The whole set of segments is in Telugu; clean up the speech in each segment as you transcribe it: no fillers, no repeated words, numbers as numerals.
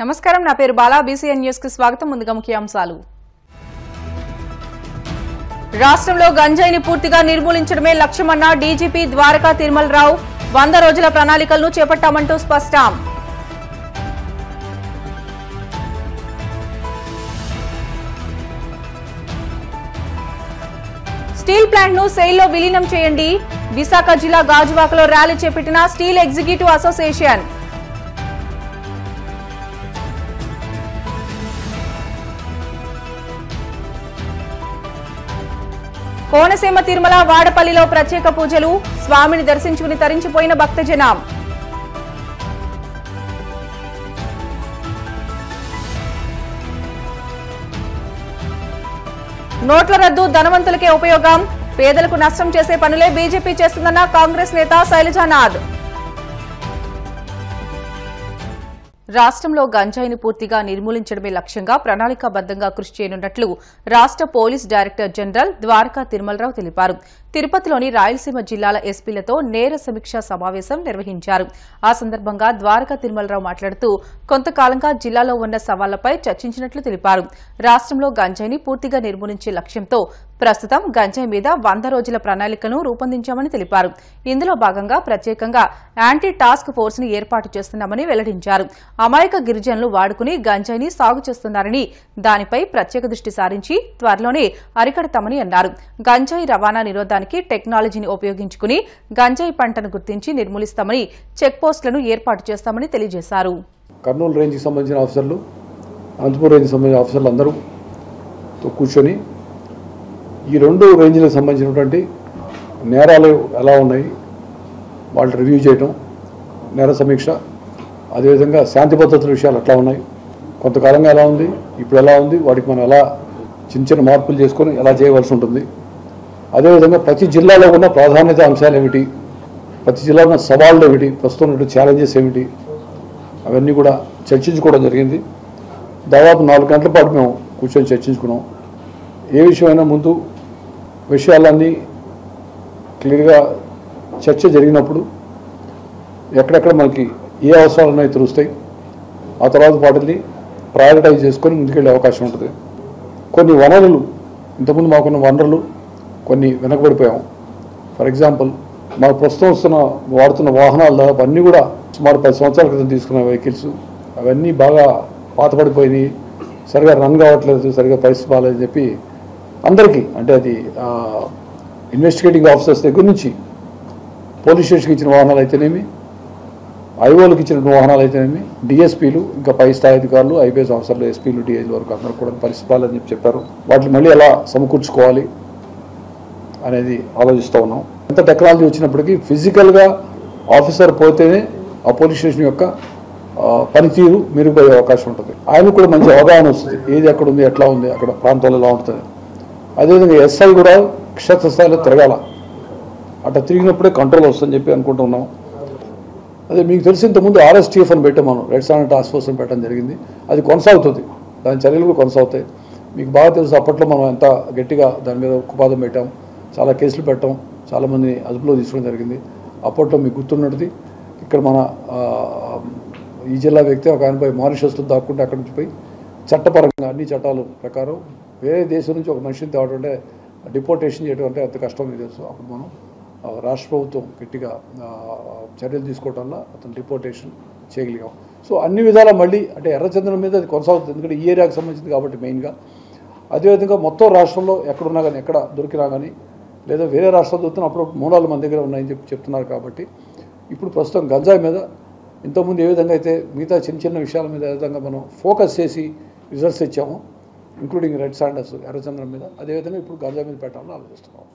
నమస్కారం, నా పేరు బాలా. బీసీఎన్ న్యూస్ కి స్వాగతం. ముందుగా ముఖ్యాంశాలు. రాష్ట్రంలో గంజాయిని పూర్తిగా నిర్మూలించడమే లక్ష్యమన్న డీజీపీ ద్వారకా తిరుమలరావు. 100 రోజుల ప్రణాళికలను చేపట్టామంటూ స్పష్టం. స్టీల్ ప్లాంట్ ను సెయిల్లో విలీనం చేయండి. విశాఖ జిల్లా గాజువాకలో ర్యాలీ చేపట్టిన steel executive association. Konaseema Tirumala వాడపల్లిలో ప్రత్యేక పూజలు. స్వామిని దర్శించుకుని తరించిపోయిన భక్తజనం. నోట్ల రద్దు ధనవంతులకే ఉపయోగం, పేదలకు నష్టం చేసే పనులే బీజేపీ చేస్తుందన్న కాంగ్రెస్ నేత శైలజానాథ్. రాష్ట్రంలో గంజాయిని పూర్తిగా నిర్మూలించడమే లక్ష్యంగా ప్రణాళికాబద్దంగా కృషి చేయనున్నట్లు రాష్ట్ర police director general Dwaraka Tirumala Rao తెలిపారు. తిరుపతిలోని రాయలసీమ జిల్లాల ఎస్పీలతో నేర సమీక్షా సమావేశం నిర్వహించారు. ఆ సందర్భంగా ద్వారకా తిరుమలరావు మాట్లాడుతూ కొంతకాలంగా జిల్లాలో ఉన్న సవాళ్లపై చర్చించినట్లు తెలిపారు. రాష్ట్రంలో గంజాయిని పూర్తిగా నిర్మూలించే లక్ష్యంతో ప్రస్తుతం గంజాయి మీద 100 రోజుల ప్రణాళికను రూపొందించామని తెలిపారు. ఇందులో భాగంగా ప్రత్యేకంగా యాంటీ టాస్క్ ఫోర్స్ ని ఏర్పాటు చేస్తున్నామని వెల్లడించారు. అమాయక గిరిజనులు వాడుకుని గంజాయిని సాగు చేస్తున్నారని, దానిపై ప్రత్యేక దృష్టి సారించి త్వరలోనే అరికడతామని అన్నారు. గంజాయి రవాణా నిరోధానికి టెక్నాలజీని ఉపయోగించుకుని గంజాయి పంటను గుర్తించి నిర్మూలిస్తామని చెక్ పోస్టులను ఏర్పాటు చేస్తామని తెలియజేశారు. కర్నూలు రేంజ్కి సంబంధించిన ఆఫీసర్లు, అనంతపురం రేంజ్కి సంబంధించిన ఆఫీసర్లు అందరూ కూర్చొని ఈ 2 రేంజ్లకు సంబంధించినటువంటి నేరాలు ఎలా ఉన్నాయి వాళ్ళు రివ్యూ చేయటం, నేర సమీక్ష, అదేవిధంగా శాంతి భద్రతల విషయాలు ఎట్లా ఉన్నాయి, కొంతకాలంగా ఎలా ఉంది, ఇప్పుడు ఎలా ఉంది, వాటికి మనం ఎలా చిన్న మార్పులు చేసుకొని ఎలా చేయవలసి ఉంటుంది, అదేవిధంగా ప్రతి జిల్లాలో ఉన్న ప్రాధాన్యత అంశాలు ఏమిటి, ప్రతి జిల్లాలో ఉన్న సవాళ్ళు ఏమిటి, ప్రస్తుతం ఉన్నటువంటి ఛాలెంజెస్ ఏమిటి, అవన్నీ కూడా చర్చించుకోవడం జరిగింది. దాదాపు 4 గంటల పాటు మేము కూర్చొని చర్చించుకున్నాం. ఏ విషయమైనా ముందు విషయాలన్నీ క్లియర్గా చర్చ జరిగినప్పుడు ఎక్కడెక్కడ మనకి ఏ అవసరాలు ఉన్నాయో తెలుస్తాయి. ఆ తర్వాత వాటిని ప్రయారిటైజ్ చేసుకొని ముందుకెళ్ళే అవకాశం ఉంటుంది. కొన్ని వనరులు, ఇంతకుముందు మాకున్న వనరులు కొన్ని వెనకబడిపోయాము. ఫర్ ఎగ్జాంపుల్, మాకు ప్రస్తుతం వాడుతున్న వాహనాలు దాదాపు అన్నీ కూడా సుమారు 10 సంవత్సరాల క్రితం తీసుకున్న వెహికల్స్, అవన్నీ బాగా పాతపడిపోయినాయి, సరిగా రన్ కావట్లేదు, సరిగా పరిస్థితి బాగాలేదని చెప్పి అందరికీ, అంటే అది ఇన్వెస్టిగేటింగ్ ఆఫీసర్స్ దగ్గర నుంచి పోలీస్ స్టేషన్కి ఇచ్చిన వాహనాలు అయితేనేమి, ఐఓలకు ఇచ్చిన వాహనాలు అయితేనేమి, డిఎస్పీలు, ఇంకా పై స్థాయి అధికారులు, ఐపీఎస్ ఆఫీసర్లు, ఎస్పీలు, డిఐజీ వరకు అందరూ కూడా పరిస్థితి బాగాలేదని చెప్పి చెప్పారు. వాటిని మళ్ళీ ఎలా సమకూర్చుకోవాలి అనేది ఆలోచిస్తూ ఉన్నాం. ఎంత టెక్నాలజీ వచ్చినప్పటికీ ఫిజికల్గా ఆఫీసర్ పోతేనే ఆ పోలీస్ స్టేషన్ యొక్క పనితీరు మెరుగుపోయే అవకాశం ఉంటుంది. ఆయనకు కూడా మంచి అవగాహన వస్తుంది, ఏది ఎక్కడ ఉంది, ఎట్లా ఉంది, అక్కడ ప్రాంతాల్లో ఎలా ఉంటుంది. అదేవిధంగా ఎస్ఐ కూడా క్షేత్రస్థాయిలో తిరగాల, అట్లా తిరిగినప్పుడే కంట్రోల్ వస్తుందని చెప్పి అనుకుంటున్నాం. అదే మీకు తెలిసి ఇంతకుముందు RSTF అని పెట్టాం, మనం రెడ్ సాండ్ టాస్క్ ఫోర్స్ అని పెట్టడం జరిగింది. అది కొనసాగుతుంది, దాని చర్యలు కూడా కొనసాగుతాయి. మీకు బాగా తెలుసు, అప్పట్లో మనం ఎంత గట్టిగా దాని మీద ఉక్కుపాదం పెట్టాం, చాలా కేసులు పెట్టాం, చాలామందిని అదుపులో తీసుకోవడం జరిగింది. అప్పట్లో మీకు గుర్తున్నది, ఇక్కడ మన ఈ జిల్లా వ్యక్తి ఒక ఆయనపై మారిషస్లో దాక్కుంటే అక్కడి నుంచి పోయి చట్టపరంగా అన్ని చట్టాల ప్రకారం వేరే దేశం నుంచి ఒక మనిషిని తేవడం అంటే డిపోర్టేషన్ చేయడం అంటే అంత కష్టం మీకు తెలుసు. అప్పుడు మనం రాష్ట్ర ప్రభుత్వం గట్టిగా చర్యలు తీసుకోవడం వల్ల అతను డిపోర్టేషన్ చేయగలిగాం. సో అన్ని విధాలా మళ్ళీ అంటే ఎర్రచందనం మీద అది కొనసాగుతుంది, ఎందుకంటే ఈ ఏరియాకి సంబంధించింది కాబట్టి మెయిన్గా. అదేవిధంగా మొత్తం రాష్ట్రంలో ఎక్కడున్నా కానీ, ఎక్కడ దొరికినా కానీ, లేదా వేరే రాష్ట్రాలు దొరుకుతున్నప్పుడు మూలాలు మన దగ్గర ఉన్నాయని చెప్తున్నారు. కాబట్టి ఇప్పుడు ప్రస్తుతం గంజాయి మీద ఇంతకుముందు ఏ విధంగా అయితే మిగతా చిన్న విషయాల మీద ఏ విధంగా మనం ఫోకస్ చేసి రిజల్ట్స్ ఇచ్చాము, ఇంక్లూడింగ్ రెడ్ శాండర్స్, ఎర్రచంద్రం మీద, అదేవిధంగా ఇప్పుడు గంజాయి మీద పెట్టాలని ఆలోచిస్తున్నాం.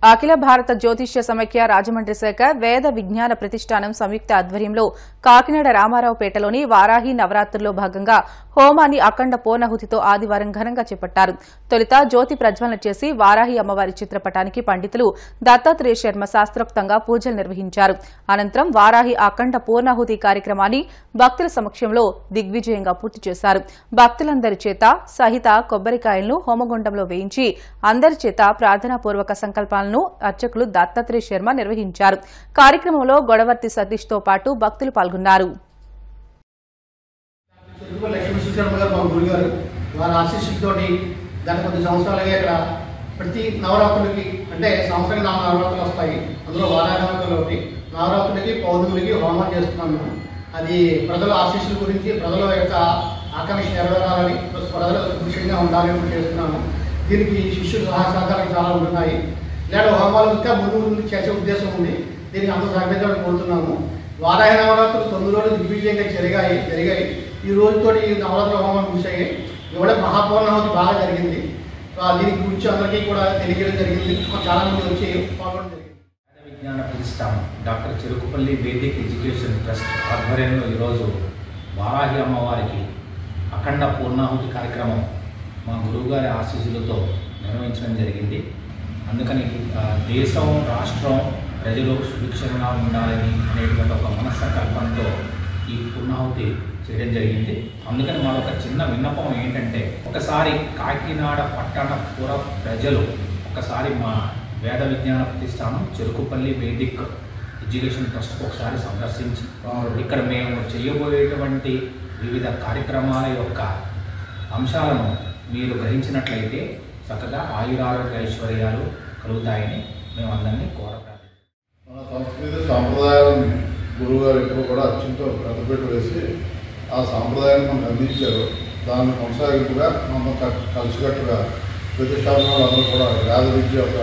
అఖిల భారత జ్యోతిష్య సమైక్య రాజమండ్రి శాఖ వేద విజ్ఞాన ప్రతిష్టానం సంయుక్త ఆధ్వర్యంలో కాకినాడ రామారావుపేటలోని వారాహి నవరాత్రుల్లో భాగంగా హోమాన్ని అఖండ పూర్ణాహుతితో ఆదివారం ఘనంగా చేపట్టారు. తొలుత జ్యోతి ప్రజ్వలన చేసి వారాహి అమ్మవారి చిత్రపటానికి పండితులు దత్తాత్రేయ శర్మ శాస్త్రోక్తంగా పూజలు నిర్వహించారు. అనంతరం వారాహి అఖండ పూర్ణాహుతి కార్యక్రమాన్ని భక్తుల సమక్షంలో దిగ్విజయంగా పూర్తి చేశారు. భక్తులందరి చేత సహిత కొబ్బరికాయలను హోమగుండంలో వేయించి అందరి చేత ప్రార్థనాపూర్వక సంకల్పాలను అర్చకులు దత్తాత్రేయ శర్మ నిర్వహించారు. కార్యక్రమంలో గొడవర్తి సతీష్ తో పాటు భక్తులు పాల్గొన్నారు. శర్మ గారు మా గురుగారు వారి ఆశీస్సులతోటి గత కొద్ది సంవత్సరాలుగా ఇక్కడ ప్రతి నవరాత్రులకి అంటే సంవత్సరానికి 4 నవరాత్రులు వస్తాయి. అందులో వారానవరాత్రులు ఒకటి, నవరాత్రులకి పౌర్ణమికి హోమం చేస్తున్నాము. అది ప్రజల ఆశీస్సుల గురించి, ప్రజల యొక్క ఆకాంక్ష నెరవేరాలని, ప్రజలు సుభిక్షంగా ఉండాలని చేస్తున్నాము. దీనికి శిష్యుల సహాయ సహకారాలు చాలా ఉంటున్నాయి. ఇలాంటి హోమాలు ఇంకా ముందు చేసే ఉద్దేశం ఉంది. దీనికి అందరూ సహకరించాలని కోరుతున్నాము. వారాహి నవరాత్రులు 9 రోజులు దిగ్విజయంగా జరిగాయి. ఈ రోజుతో ఈ నవరాత్రుల హోమాలు ముగిసాయి. ఇవాళ మహాపౌర్ణమి బాగా జరిగింది. దీనికి గురించి అందరికీ కూడా తెలియజేయడం జరిగింది. చాలా మంది వచ్చి పాల్గొనడం జరిగింది. Vignana Pratishtanam doctor Cherukupalli vedic education trust ఆధ్వర్యంలో ఈరోజు వారాహి అమ్మవారికి అఖండ పూర్ణాహుతి కార్యక్రమం మా గురువుగారి ఆశీస్సులతో నిర్వహించడం జరిగింది. అందుకని దేశం, రాష్ట్రం, ప్రజలు సుభిక్షంగా ఉండాలని అనేటువంటి ఒక మనస్సంకల్పంతో ఈ పూర్ణాహుతి చేయడం జరిగింది. అందుకని మా ఒక చిన్న విన్నపం ఏంటంటే, ఒకసారి కాకినాడ పట్టణ పుర ప్రజలు ఒకసారి మా వేద విజ్ఞాన ప్రతిష్టానం చెరుకుపల్లి వేదిక్ ఎడ్యుకేషన్ ట్రస్ట్ ఒకసారి సందర్శించి ఇక్కడ మేము చేయబోయేటువంటి వివిధ కార్యక్రమాల యొక్క అంశాలను మీరు గ్రహించినట్లయితే చక్కగా ఆయురారోగ్య ఐశ్వర్యాలు కలుగుతాయని మేము అందరినీ కోరప్రార్థిస్తున్నాం. మన సంస్కృతి సాంప్రదాయాలను గురువుగారు ఎప్పుడు కూడా అత్యంత పెద్దపీట వేసి ఆ సాంప్రదాయాన్ని మనకు అందించారు. దాన్ని కొనసాగింపుగా మనం కలిసికట్టుగా ప్రతిష్టాపన అందరూ కూడా వేద విద్య యొక్క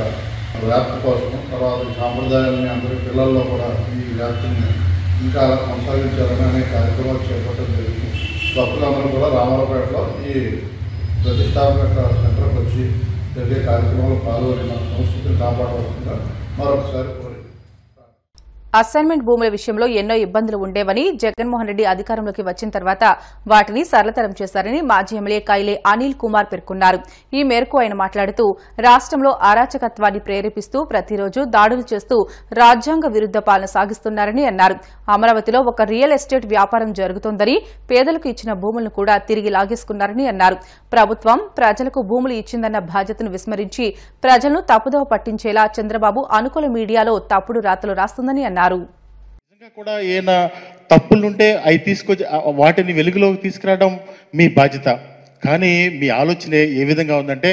వ్యాప్తి కోసం, తర్వాత ఈ సాంప్రదాయాలని అందరి పిల్లల్లో కూడా ఈ వ్యాప్తిని ఇంకా కొనసాగించాలని అనేక కార్యక్రమాలు చేపట్టడం జరిగింది. భక్తులందరూ కూడా రామారావుపేటలో ఈ ప్రతిష్టాపన సెంటర్కి వచ్చి జరిగే కార్యక్రమాలు పాల్గొని మన సంస్కృతిని కాపాడవలసిందిగా మరొకసారి కోరి. అసైన్మెంట్ భూముల విషయంలో ఎన్నో ఇబ్బందులు ఉండేవని, జగన్మోహన్ రెడ్డి అధికారంలోకి వచ్చిన తర్వాత వాటిని సరళతరం చేశారని మాజీ ఎమ్మెల్యే కైలే అనిల్ కుమార్ పేర్కొన్నారు. ఈ మేరకు ఆయన మాట్లాడుతూ రాష్ట్రంలో అరాచకత్వాన్ని ప్రేరేపిస్తూ ప్రతిరోజు దాడులు చేస్తూ రాజ్యాంగ విరుద్ద పాలన సాగిస్తున్నారని అన్నారు. అమరావతిలో ఒక రియల్ ఎస్టేట్ వ్యాపారం జరుగుతోందని, పేదలకు ఇచ్చిన భూములను కూడా తిరిగి లాగేసుకున్నారని అన్నారు. ప్రభుత్వం ప్రజలకు భూములు ఇచ్చిందన్న బాధ్యతను విస్మరించి ప్రజలను తప్పుదోవ పట్టించేలా చంద్రబాబు అనుకూల మీడియాలో తప్పుడు రాతలు రాస్తుందని అన్నారు. నిజంగా కూడా ఏమైనా తప్పులుంటే అవి తీసుకొచ్చి వాటిని వెలుగులోకి తీసుకురావడం మీ బాధ్యత. కానీ మీ ఆలోచన ఏ విధంగా ఉందంటే,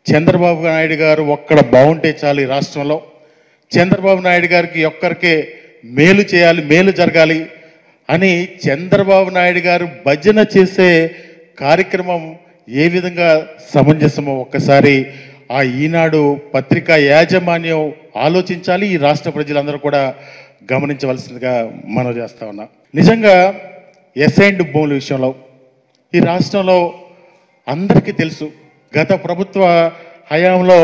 చంద్రబాబు నాయుడు గారు ఒక్కడ బాగుంటే చాలు ఈ రాష్ట్రంలో, చంద్రబాబు నాయుడు గారికి ఒక్కరికే మేలు చేయాలి, మేలు జరగాలి అని చంద్రబాబు నాయుడు గారు భజన చేసే కార్యక్రమం ఏ విధంగా సమంజసమో ఒక్కసారి ఆ ఈనాడు పత్రికా యాజమాన్యం ఆలోచించాలి. ఈ రాష్ట్ర ప్రజలందరూ కూడా గమనించవలసిందిగా మనం చేస్తా ఉన్నాం. నిజంగా అసైన్డ్ భూముల విషయంలో ఈ రాష్ట్రంలో అందరికీ తెలుసు, గత ప్రభుత్వ హయాంలో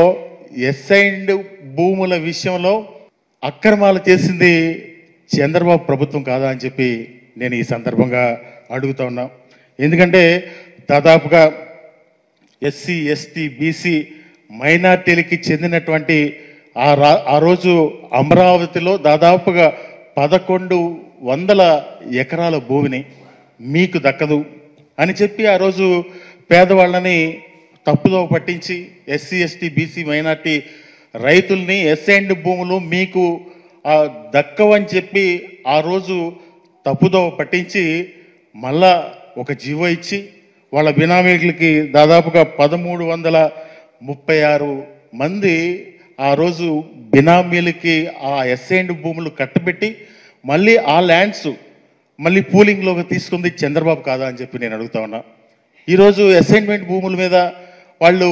అసైన్డ్ భూముల విషయంలో అక్రమాలు చేసింది చంద్రబాబు ప్రభుత్వం కాదా అని చెప్పి నేను ఈ సందర్భంగా అడుగుతా ఉన్నా. ఎందుకంటే దాదాపుగా ఎస్సీ, ఎస్టీ, బీసీ మైనార్టీలకి చెందినటువంటి ఆ రోజు అమరావతిలో దాదాపుగా 1100 ఎకరాల భూమిని మీకు దక్కదు అని చెప్పి ఆ రోజు పేదవాళ్ళని తప్పుదో పట్టించి ఎస్సీ, ఎస్టీ, బీసీ, మైనార్టీ రైతుల్ని అసైన్డ్ భూములు మీకు దక్కవని చెప్పి ఆ రోజు తప్పుదో పట్టించి మళ్ళా ఒక జీవో ఇచ్చి వాళ్ళ బినామీలకి దాదాపుగా 1336 మంది ఆ రోజు బినామీలకి ఆ అసైన్డ్ భూములు కట్టబెట్టి మళ్ళీ ఆ ల్యాండ్స్ మళ్ళీ పూలింగ్లోకి తీసుకుంది చంద్రబాబు కాదా అని చెప్పి నేను అడుగుతా ఉన్నా. ఈరోజు అసైన్మెంట్ భూముల మీద వాళ్ళు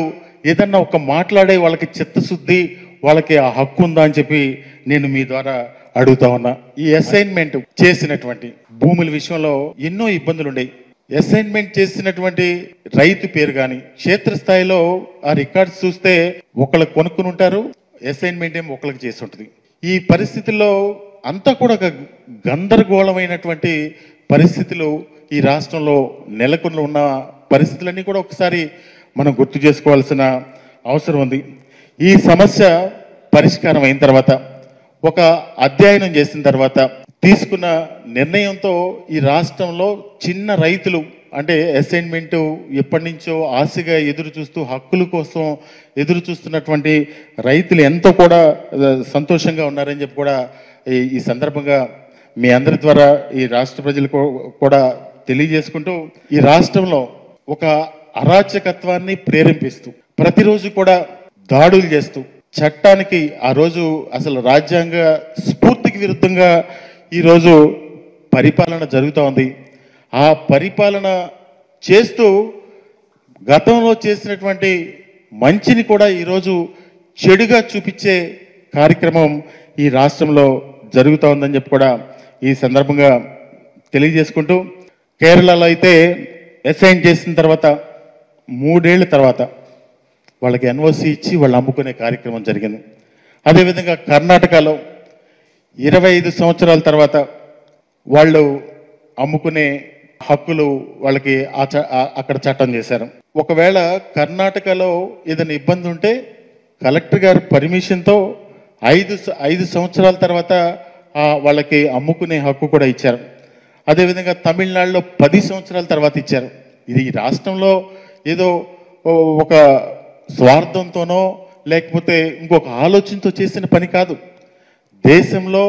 ఏదన్నా ఒక మాట్లాడే వాళ్ళకి చిత్తశుద్ధి, వాళ్ళకి ఆ హక్కు ఉందా అని చెప్పి నేను మీ ద్వారా అడుగుతా ఉన్నా. ఈ అసైన్మెంట్ చేసినటువంటి భూముల విషయంలో ఎన్నో ఇబ్బందులు ఉండేవి. అసైన్మెంట్ చేసినటువంటి రైతు పేరు కానీ క్షేత్రస్థాయిలో ఆ రికార్డ్స్ చూస్తే ఒకళ్ళకి కొనుక్కుని ఉంటారు, అసైన్మెంట్ ఏమో ఒకళ్ళకి చేసి ఉంటుంది. ఈ పరిస్థితుల్లో అంతా కూడా ఒక గందరగోళమైనటువంటి పరిస్థితులు ఈ రాష్ట్రంలో నెలకొని ఉన్న పరిస్థితులన్నీ కూడా ఒకసారి మనం గుర్తు చేసుకోవాల్సిన అవసరం ఉంది. ఈ సమస్య పరిష్కారం అయిన తర్వాత, ఒక అధ్యయనం చేసిన తర్వాత తీసుకున్న నిర్ణయంతో ఈ రాష్ట్రంలో చిన్న రైతులు అంటే అసైన్మెంట్ ఎప్పటి నుంచో ఆశగా ఎదురు చూస్తూ హక్కుల కోసం ఎదురు చూస్తున్నటువంటి రైతులు ఎంతో కూడా సంతోషంగా ఉన్నారని చెప్పి కూడా ఈ సందర్భంగా మీ అందరి ద్వారా ఈ రాష్ట్ర ప్రజలకు కూడా తెలియజేసుకుంటూ ఈ రాష్ట్రంలో ఒక అరాచకత్వాన్ని ప్రేరేపిస్తూ ప్రతిరోజు కూడా దాడులు చేస్తూ చట్టానికి ఆ రోజు అసలు రాజ్యాంగ స్ఫూర్తికి విరుద్ధంగా ఈరోజు పరిపాలన జరుగుతూ ఉంది. ఆ పరిపాలన చేస్తూ గతంలో చేసినటువంటి మంచిని కూడా ఈరోజు చెడుగా చూపించే కార్యక్రమం ఈ రాష్ట్రంలో జరుగుతూ ఉందని చెప్పి కూడా ఈ సందర్భంగా తెలియజేసుకుంటూ కేరళలో అయితే అసైన్ చేసిన తర్వాత 3 ఏళ్ల తర్వాత వాళ్ళకి ఎన్ఓసి ఇచ్చి వాళ్ళు అమ్ముకునే కార్యక్రమం జరిగింది. అదేవిధంగా కర్ణాటకలో 25 సంవత్సరాల తర్వాత వాళ్ళు అమ్ముకునే హక్కులు వాళ్ళకి అక్కడ చట్టం చేశారు. ఒకవేళ కర్ణాటకలో ఏదైనా ఇబ్బంది ఉంటే కలెక్టర్ గారి పర్మిషన్తో 5 సంవత్సరాల తర్వాత వాళ్ళకి అమ్ముకునే హక్కు కూడా ఇచ్చారు. అదేవిధంగా తమిళనాడులో 10 సంవత్సరాల తర్వాత ఇచ్చారు. ఇది ఈ రాష్ట్రంలో ఏదో ఒక స్వార్థంతోనో లేకపోతే ఇంకొక ఆలోచనతో చేసిన పని కాదు. దేశంలో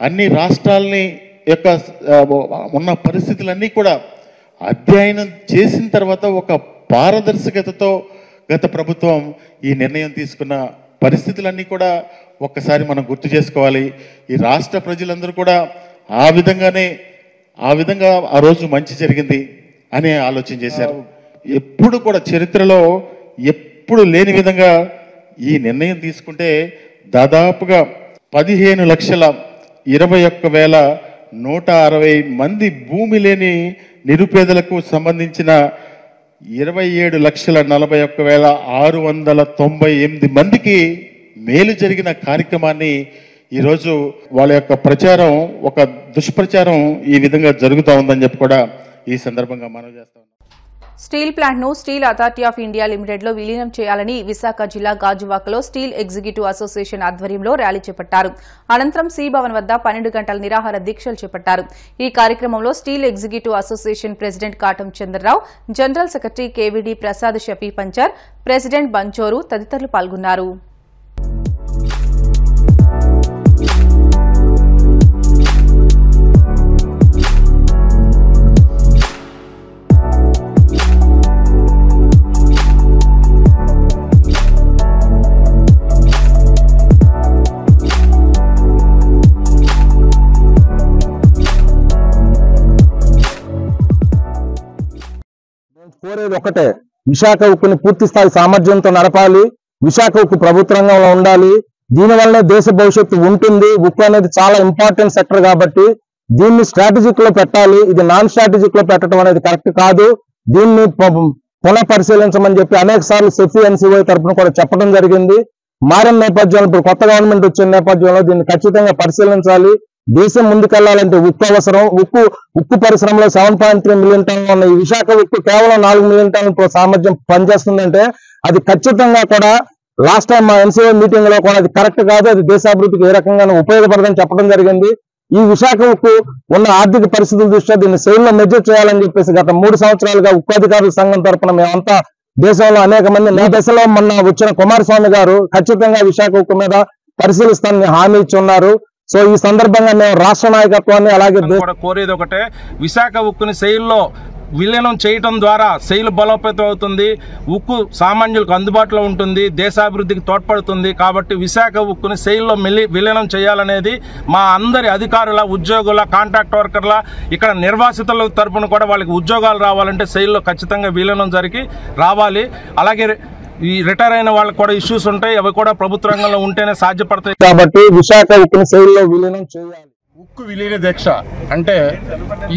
అన్ని రాష్ట్రాలని యొక్క ఉన్న పరిస్థితులన్నీ కూడా అధ్యయనం చేసిన తర్వాత ఒక పారదర్శకతతో గత ప్రభుత్వం ఈ నిర్ణయం తీసుకున్న పరిస్థితులన్నీ కూడా ఒక్కసారి మనం గుర్తు చేసుకోవాలి. ఈ రాష్ట్ర ప్రజలందరూ కూడా ఆ విధంగా ఆ రోజు మంచి జరిగింది అనే ఆలోచన చేశారు. ఎప్పుడు కూడా చరిత్రలో ఎప్పుడు లేని విధంగా ఈ నిర్ణయం తీసుకుంటే దాదాపుగా 15,21,160 మంది భూమి లేని నిరుపేదలకు సంబంధించిన 27,41,698 మందికి మేలు జరిగిన కార్యక్రమాన్ని ఈరోజు వాళ్ళ యొక్క ప్రచారం ఒక దుష్ప్రచారం ఈ విధంగా జరుగుతూ ఉందని చెప్పి కూడా ఈ సందర్భంగా మనవి చేస్తాం. స్టీల్ ప్లాంట్ను స్టీల్ అథారిటీ ఆఫ్ ఇండియా లిమిటెడ్లో విలీనం చేయాలని విశాఖ జిల్లా గాజువాకలో స్టీల్ ఎగ్జిక్యూటివ్ అసోసియేషన్ ఆధ్వర్యంలో ర్యాలీ చేపట్టారు. అనంతరం సి భవన్ వద్ద 12 గంటల నిరాహార దీక్షలు చేపట్టారు. ఈ కార్యక్రమంలో steel executive association president Katam Chandrarao, general secretary KVD Prasad Shafi పంచర్, ప్రెసిడెంట్ బంచోరు తదితరులు పాల్గొన్నారు. కోరేది ఒకటే, విశాఖ ఉక్కుని పూర్తి స్థాయి సామర్థ్యంతో నడపాలి. విశాఖ ఉక్కు ప్రభుత్వ రంగంలో ఉండాలి. దీనివల్లనే దేశ భవిష్యత్తు ఉంటుంది. ఉక్కు అనేది చాలా ఇంపార్టెంట్ సెక్టర్ కాబట్టి దీన్ని స్ట్రాటజిక్ లో పెట్టాలి. ఇది నాన్ స్ట్రాటజిక్ లో పెట్టడం అనేది కరెక్ట్ కాదు. దీన్ని పునః పరిశీలించమని చెప్పి అనేక సార్లు సెఫీ ఎన్సీఓ తరఫున కూడా చెప్పడం జరిగింది. మారిన నేపథ్యంలో ఇప్పుడు కొత్త గవర్నమెంట్ వచ్చిన నేపథ్యంలో దీన్ని ఖచ్చితంగా పరిశీలించాలి. దేశం ముందుకెళ్లాలంటే ఉక్కు అవసరం. ఉక్కు పరిశ్రమలో 7.3 మిలియన్ టన్నులు ఉన్న ఈ విశాఖ ఉక్కు కేవలం 4 మిలియన్ టన్నుల సామర్థ్యం పనిచేస్తుందంటే అది ఖచ్చితంగా కూడా లాస్ట్ టైం మా ఎన్సీఓ మీటింగ్ లో కూడా అది కరెక్ట్ కాదు. అది దేశాభివృద్ధికి ఏ రకంగా ఉపయోగపడదని చెప్పడం జరిగింది. ఈ విశాఖ ఉక్కు ఉన్న ఆర్థిక పరిస్థితుల దృష్ట్యా దీన్ని సెయిల్లో మెజర్ చేయాలని చెప్పేసి గత 3 సంవత్సరాలుగా ఉక్కు అధికారుల సంఘం తరఫున మేమంతా దేశంలో అనేక మంది ఈ దశలో మొన్న వచ్చిన కుమారస్వామి గారు ఖచ్చితంగా విశాఖ ఉక్కు మీద పరిశీలిస్తానని హామీ ఇచ్చి ఉన్నారు. సో ఈ సందర్భంగా మేము రాష్ట్ర నాయకత్వాన్ని అలాగే కోరేది ఒకటే, విశాఖ ఉక్కుని సెయిల్లో విలీనం చేయటం ద్వారా సెయిల్ బలోపేతం అవుతుంది. ఉక్కు సామాన్యులకు అందుబాటులో ఉంటుంది, దేశాభివృద్ధికి తోడ్పడుతుంది. కాబట్టి విశాఖ ఉక్కుని సెయిల్లో విలీనం చేయాలనేది మా అందరి అధికారుల, ఉద్యోగుల, కాంట్రాక్ట్ వర్కర్ల, ఇక్కడ నిర్వాసితుల తరపున కూడా వాళ్ళకి ఉద్యోగాలు రావాలంటే సెయిల్లో ఖచ్చితంగా విలీనం జరిగి రావాలి. అలాగే ఈ రిటైర్ అయిన వాళ్ళకి కూడా ఇష్యూస్ ఉంటాయి, అవి కూడా ప్రభుత్వ రంగంలో ఉంటేనే సాధ్యపడతాయి. కాబట్టి విశాఖ ఉక్కుని సెయిల్లో విలీనం చేయాలి. ఉక్కు విలీన దీక్ష అంటే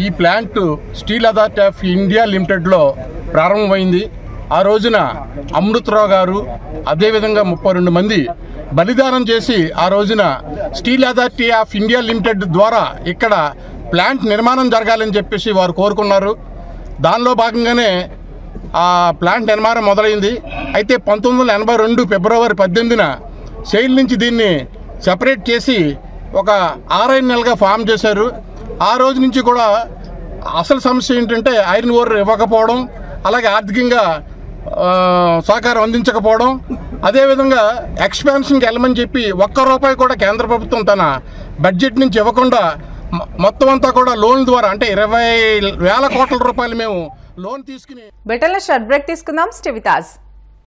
ఈ plant steel authority of India లిమిటెడ్లో ప్రారంభమైంది. ఆ రోజున అమృతరావు గారు అదేవిధంగా 32 మంది బలిదానం చేసి ఆ రోజున steel authority of India limited ద్వారా ఇక్కడ ప్లాంట్ నిర్మాణం జరగాలని చెప్పేసి వారు కోరుకున్నారు. దానిలో భాగంగానే ఆ ప్లాంట్ నిర్మాణం మొదలైంది. అయితే 1982 ఫిబ్రవరి 18న సెయిల్ నుంచి దీన్ని సెపరేట్ చేసి ఒక 6 నెలలుగా ఫామ్ చేశారు. ఆ రోజు నుంచి కూడా అసలు సమస్య ఏంటంటే ఐరన్ ఓర్ ఇవ్వకపోవడం, అలాగే ఆర్థికంగా సహకారం అందించకపోవడం, అదేవిధంగా ఎక్స్పాన్షన్కి వెళ్ళమని చెప్పి 1 రూపాయి కూడా కేంద్ర ప్రభుత్వం తన బడ్జెట్ నుంచి ఇవ్వకుండా మొత్తం అంతా కూడా లోన్ ద్వారా అంటే 20,000 కోట్ల రూపాయలు మేము లోన్ తీసుకుని బెటర్ల షార్ట్ బ్రేక్ తీసుకుందాం. Stay with us.